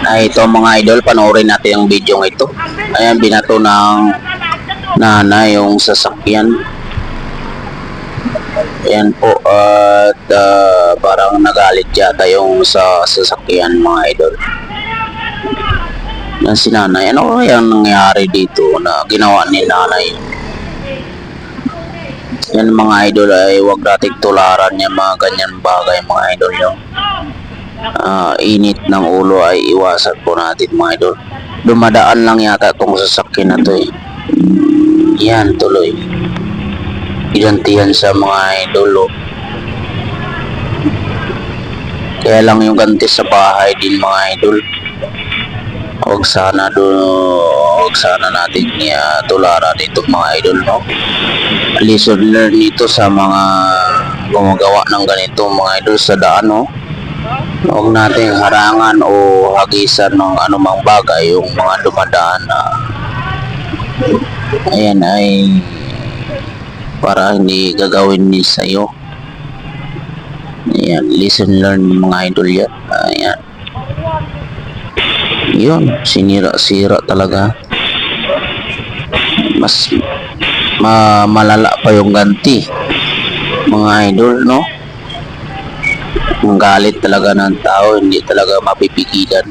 Ay, ito mga idol, panoorin natin ang video ng ito. Ayan, binato ng nanay yung sasakyan. Ayan po, at parang nagalit yata yung sa sasakyan mga idol. Yan si nanay. Ano kaya nangyari dito na ginawa ni nanay? Yan mga idol, ay huwag nating tularan yung mga ganyan bagay mga idol. Yung init ng ulo ay iwasan po natin mga idol. Dumadaan lang yata itong sasakyan na to eh. Yan tuloy. Ilantihan sa mga idol. Kaya lang yung ganti sa bahay din mga idol. Huwag sana natin tularan ito mga idol, no? Lesson learn nito sa mga gumagawa ng ganito mga idol sa daan, no? Huwag natin harangan o hagisan ng anumang bagay yung mga dumadaan na ayan ay para hindi gagawin ni sa'yo. Ayan, lesson learn mga idol yan. Ayan. Yun, sinira-sira talaga. Mas malala pa yung ganti mga idol, no? Ang galit talaga ng tao, hindi talaga mapipigilan.